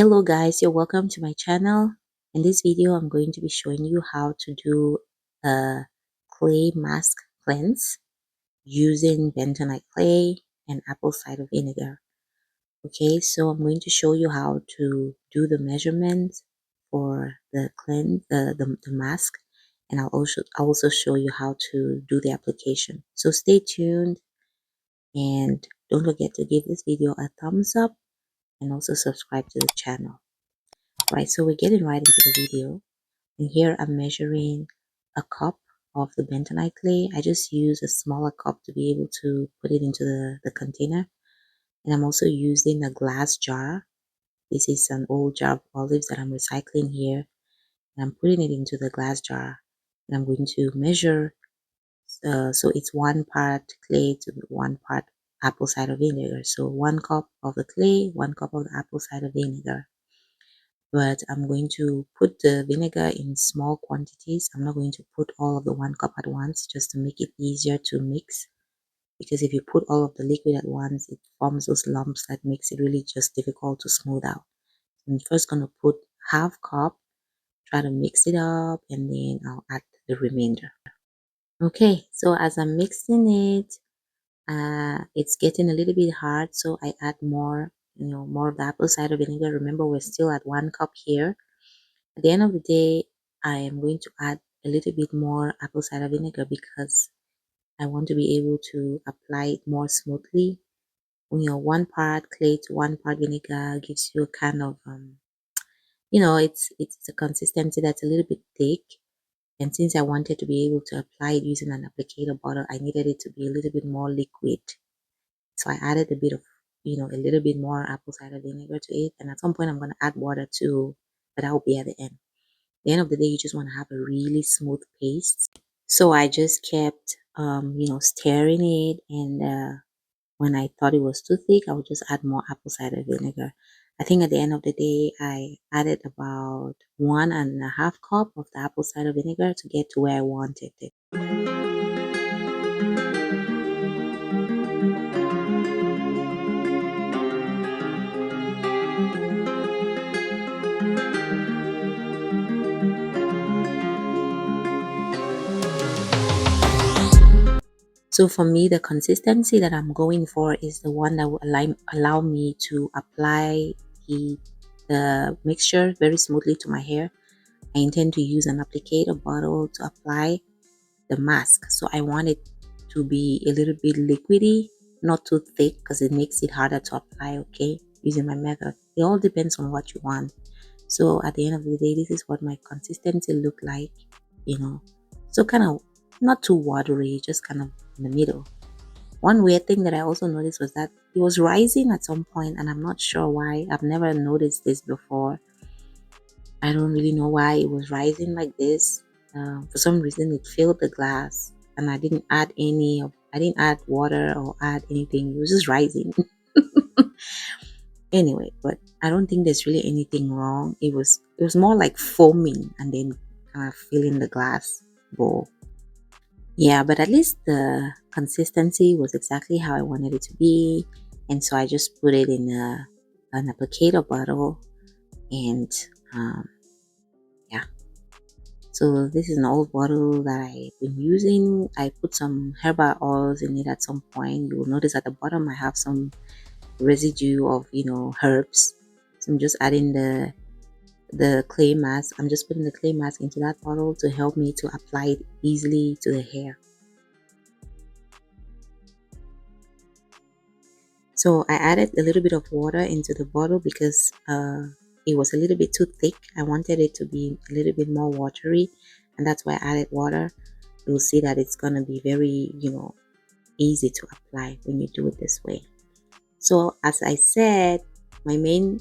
Hello guys, you're welcome to my channel. In this video, I'm going to be showing you how to do a clay mask cleanse using bentonite clay and apple cider vinegar. Okay, so I'm going to show you how to do the measurements for the cleanse, the mask, and I'll also show you how to do the application. So stay tuned and don't forget to give this video a thumbs up and also subscribe to the channel. Right, so we're getting right into the video, and here I'm measuring a cup of the bentonite clay. I just use a smaller cup to be able to put it into the container, and I'm also using a glass jar. This is an old jar of olives that I'm recycling here, and I'm putting it into the glass jar, and I'm going to measure. So it's 1 part clay to 1 part apple cider vinegar. So 1 cup of the clay, 1 cup of the apple cider vinegar. But I'm going to put the vinegar in small quantities. I'm not going to put all of the 1 cup at once just to make it easier to mix, because if you put all of the liquid at once, it forms those lumps that makes it really just difficult to smooth out. I'm first going to put half cup, try to mix it up, and then I'll add the remainder. Okay, so as I'm mixing it, it's getting a little bit hard, so I add more, more of the apple cider vinegar. Remember, we're still at 1 cup here. At the end of the day, I am going to add a little bit more apple cider vinegar because I want to be able to apply it more smoothly. 1 part clay to 1 part vinegar gives you a kind of, it's a consistency that's a little bit thick. And since I wanted to be able to apply it using an applicator bottle, I needed it to be a little bit more liquid. So I added a bit of, a little bit more apple cider vinegar to it. And at some point, I'm going to add water too, but that will be at the end. At the end of the day, you just want to have a really smooth paste. So I just kept, stirring it. And when I thought it was too thick, I would just add more apple cider vinegar. I think at the end of the day, I added about 1.5 cup of the apple cider vinegar to get to where I wanted it. So for me, the consistency that I'm going for is the one that will allow me to apply the mixture very smoothly to my hair. I intend to use an applicator bottle to apply the mask. So I want it to be a little bit liquidy, not too thick because it makes it harder to apply, okay, using my method. It all depends on what you want. So at the end of the day, this is what my consistency look like, So kind of not too watery, just kind of in the middle. One weird thing that I also noticed was that it was rising at some point, and I'm not sure why. I've never noticed this before. I don't really know why it was rising like this. For some reason, it filled the glass, and I didn't add I didn't add water or add anything. It was just rising. Anyway, but I don't think there's really anything wrong. It was more like foaming and then kind of filling the glass bowl. Yeah, but at least the consistency was exactly how I wanted it to be. And so I just put it in an applicator bottle, and yeah. So this is an old bottle that I've been using. I put some herbal oils in it at some point. You will notice at the bottom I have some residue of, herbs. So I'm just adding the clay mask. I'm just putting the clay mask into that bottle to help me to apply it easily to the hair. So I added a little bit of water into the bottle because it was a little bit too thick. I wanted it to be a little bit more watery, and that's why I added water. You'll see that it's going to be very, easy to apply when you do it this way. So as I said, my main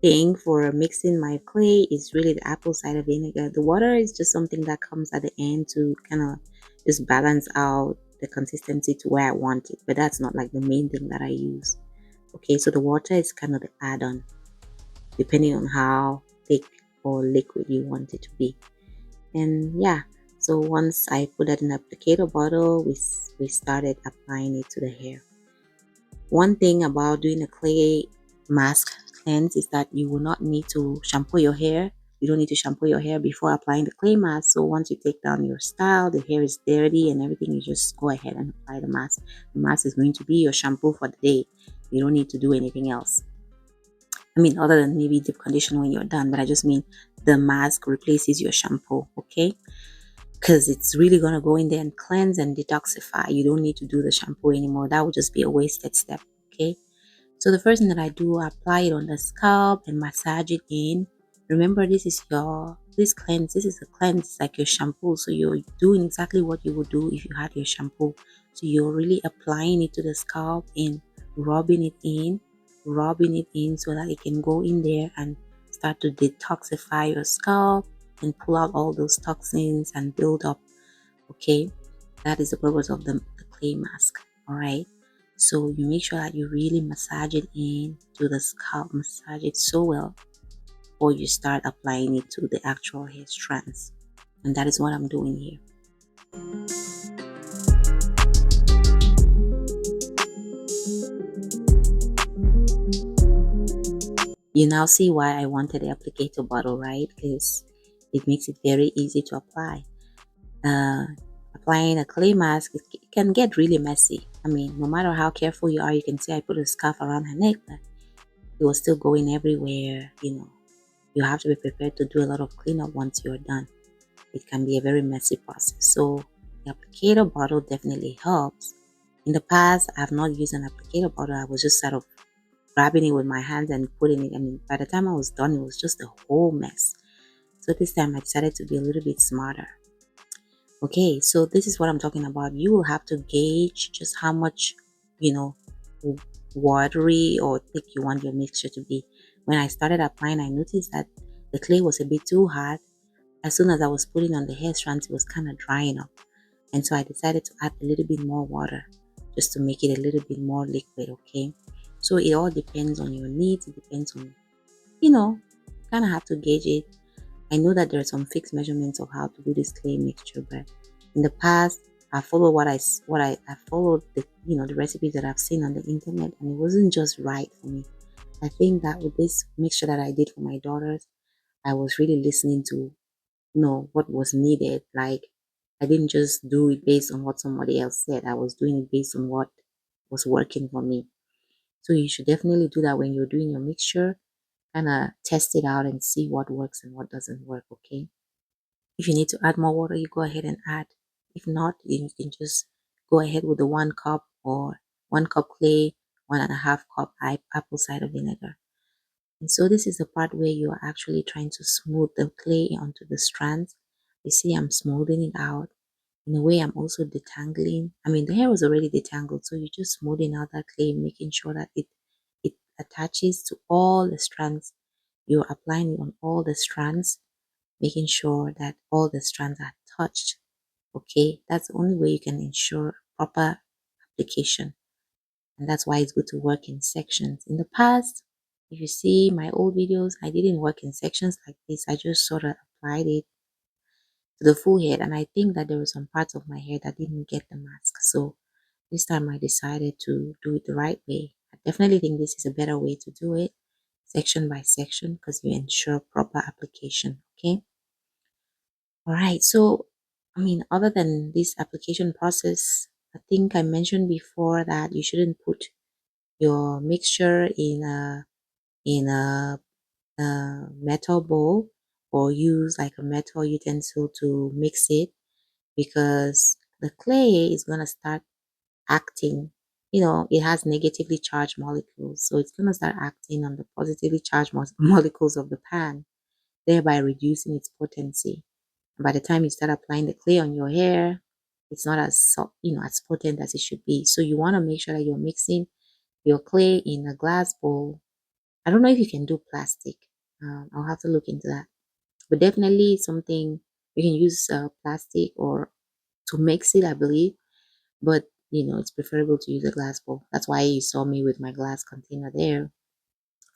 thing for mixing my clay is really the apple cider vinegar. The water is just something that comes at the end to kind of just balance out the consistency to where I want it, but that's not like the main thing that I use. Okay, so the water is kind of the add-on depending on how thick or liquid you want it to be. And yeah, so once I put that in the applicator bottle, we started applying it to the hair. One thing about doing a clay mask cleanse is that you will not need to shampoo your hair. You don't need to shampoo your hair before applying the clay mask. So once you take down your style, the hair is dirty and everything, you just go ahead and apply the mask. The mask is going to be your shampoo for the day. You don't need to do anything else. I mean, other than maybe deep condition when you're done, but I just mean the mask replaces your shampoo, okay? Because it's really going to go in there and cleanse and detoxify. You don't need to do the shampoo anymore. That would just be a wasted step, okay? So the first thing that I do, I apply it on the scalp and massage it in. Remember, this is this cleanse. This is a cleanse, it's like your shampoo. So you're doing exactly what you would do if you had your shampoo. So you're really applying it to the scalp and rubbing it in, so that it can go in there and start to detoxify your scalp and pull out all those toxins and build up. Okay, that is the purpose of the clay mask. All right. So you make sure that you really massage it in to the scalp, massage it so well, or you start applying it to the actual hair strands. And that is what I'm doing here. You now see why I wanted the applicator bottle, right? Because it makes it very easy to apply. Uh, Applying a clay mask, it can get really messy. I mean, no matter how careful you are, you can see I put a scarf around her neck, but it was still going everywhere. You have to be prepared to do a lot of cleanup once you're done. It can be a very messy process. So the applicator bottle definitely helps. In the past, I've not used an applicator bottle. I was just sort of grabbing it with my hands and putting it. I mean, by the time I was done, it was just a whole mess. So this time I decided to be a little bit smarter. Okay, so this is what I'm talking about. You will have to gauge just how much, you know, watery or thick you want your mixture to be. When I started applying, I noticed that the clay was a bit too hard. As soon as I was putting on the hair strands, it was kind of drying up. And so I decided to add a little bit more water just to make it a little bit more liquid, okay? So it all depends on your needs. It depends on, kind of have to gauge it. I know that there are some fixed measurements of how to do this clay mixture, but in the past, I followed I followed the recipes that I've seen on the internet, and it wasn't just right for me. I think that with this mixture that I did for my daughters, I was really listening to what was needed. Like, I didn't just do it based on what somebody else said. I was doing it based on what was working for me. So you should definitely do that when you're doing your mixture. Kind of test it out and see what works and what doesn't work. Okay. If you need to add more water, you go ahead and add. If not, you can just go ahead with the 1 cup or 1 cup clay, 1.5 cup apple cider vinegar. And so this is the part where you are actually trying to smooth the clay onto the strands. You see, I'm smoothing it out. In a way, I'm also detangling. I mean, the hair was already detangled, so you're just smoothing out that clay, making sure that it attaches to all the strands. You're applying it on all the strands, making sure that all the strands are touched. Okay, that's the only way you can ensure proper application. And that's why it's good to work in sections. In the past, if you see my old videos, I didn't work in sections like this. I just sort of applied it to the full head. And I think that there were some parts of my hair that didn't get the mask. So this time I decided to do it the right way. I definitely think this is a better way to do it, section by section, because you ensure proper application. Okay. All right. So, I mean, other than this application process, I think I mentioned before that you shouldn't put your mixture in a metal bowl or use like a metal utensil to mix it, because the clay is going to start acting. It has negatively charged molecules, so it's going to start acting on the positively charged molecules of the pan, thereby reducing its potency. And by the time you start applying the clay on your hair, it's not as potent as it should be. So you want to make sure that you're mixing your clay in a glass bowl. I don't know if you can do plastic. I'll have to look into that. But definitely something you can use plastic or to mix it, I believe. But it's preferable to use a glass bowl. That's why you saw me with my glass container there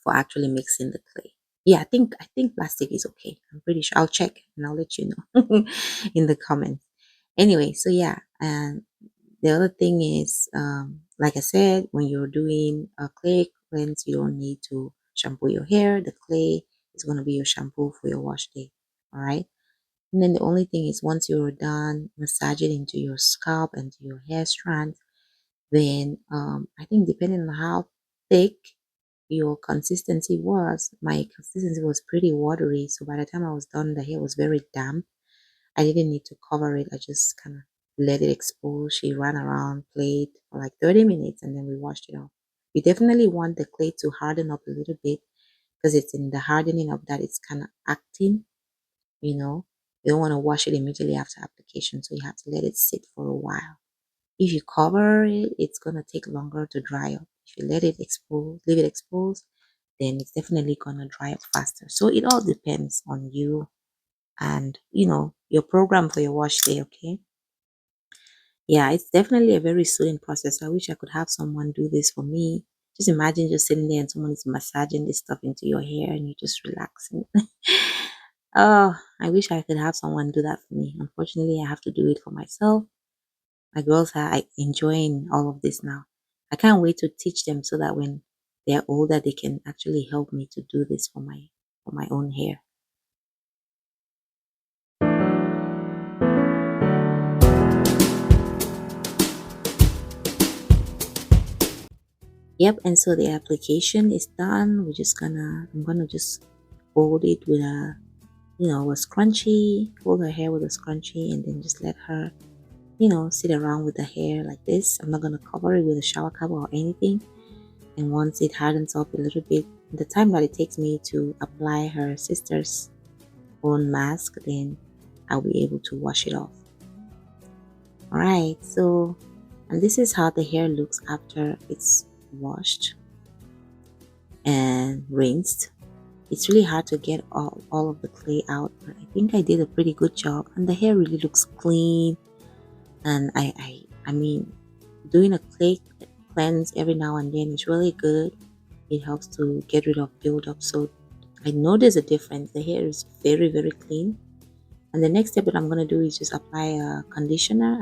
for actually mixing the clay. Yeah, I think plastic is okay. I'm pretty sure. I'll check and I'll let you know in the comments. Anyway, so yeah, and the other thing is, like I said, when you're doing a clay cleanse, you don't need to shampoo your hair. The clay is going to be your shampoo for your wash day. All right. And then the only thing is once you're done massaging into your scalp and to your hair strands, then I think depending on how thick your consistency was, my consistency was pretty watery. So by the time I was done, the hair was very damp. I didn't need to cover it. I just kind of let it expose. She ran around, played for like 30 minutes, and then we washed it off. You definitely want the clay to harden up a little bit because it's in the hardening up that it's kind of acting, you know. You don't want to wash it immediately after application, so you have to let it sit for a while. If you cover it, it's going to take longer to dry up. If you let it expose, leave it exposed, then it's definitely going to dry up faster. So it all depends on you and, your program for your wash day, okay? Yeah, it's definitely a very soothing process. I wish I could have someone do this for me. Just imagine just sitting there and someone is massaging this stuff into your hair and you're just relaxing. Oh, I wish I could have someone do that for me. Unfortunately, I have to do it for myself. My girls are enjoying all of this now. I can't wait to teach them so that when they're older, they can actually help me to do this for my own hair. Yep, and so the application is done. I'm gonna just hold it with a scrunchie, hold her hair with a scrunchie, and then just let her, sit around with the hair like this. I'm not gonna cover it with a shower cap or anything. And once it hardens up a little bit, the time that it takes me to apply her sister's own mask, then I'll be able to wash it off. Alright, so, and this is how the hair looks after it's washed and rinsed. It's really hard to get all of the clay out, but I think I did a pretty good job, and the hair really looks clean. And I mean, doing a clay cleanse every now and then is really good. It helps to get rid of buildup. So I know there's a difference. The hair is very, very clean. And the next step that I'm going to do is just apply a conditioner.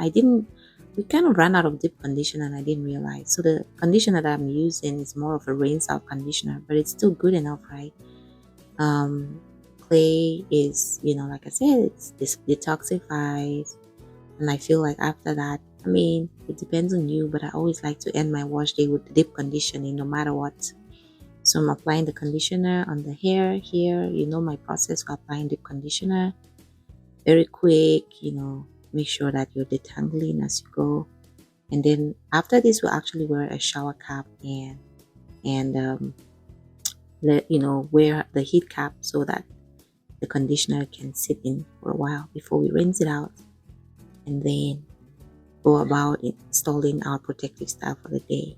We kind of ran out of deep conditioner and I didn't realize. So the conditioner that I'm using is more of a rinse out conditioner, but it's still good enough, right? Clay is, like I said, it's detoxifies. And I feel like after that, I mean, it depends on you, but I always like to end my wash day with deep conditioning no matter what. So I'm applying the conditioner on the hair here. You know my process for applying the conditioner. Very quick, make sure that you're detangling as you go. And then after this, we'll actually wear a shower cap and wear the heat cap so that the conditioner can sit in for a while before we rinse it out. And then go about installing our protective style for the day.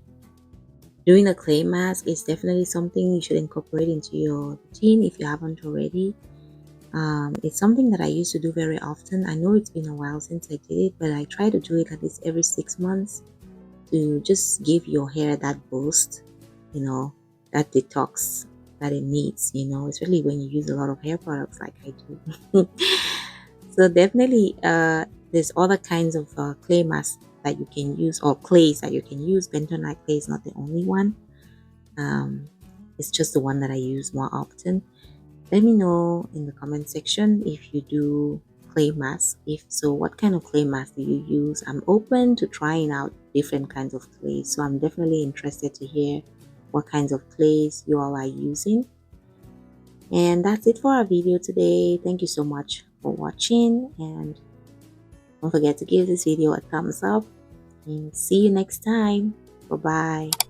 Doing a clay mask is definitely something you should incorporate into your routine if you haven't already. It's something that I used to do very often. I know it's been a while since I did it, but I try to do it at least every 6 months to just give your hair that boost, that detox that it needs, especially when you use a lot of hair products like I do. So definitely, there's other kinds of clay masks that you can use, or clays that you can use. Bentonite clay is not the only one. It's just the one that I use more often. Let me know in the comment section if you do clay masks. If so, what kind of clay mask do you use? I'm open to trying out different kinds of clays, so I'm definitely interested to hear what kinds of clays you all are using. And that's it for our video today. Thank you so much for watching, and don't forget to give this video a thumbs up, and see you next time. Bye bye.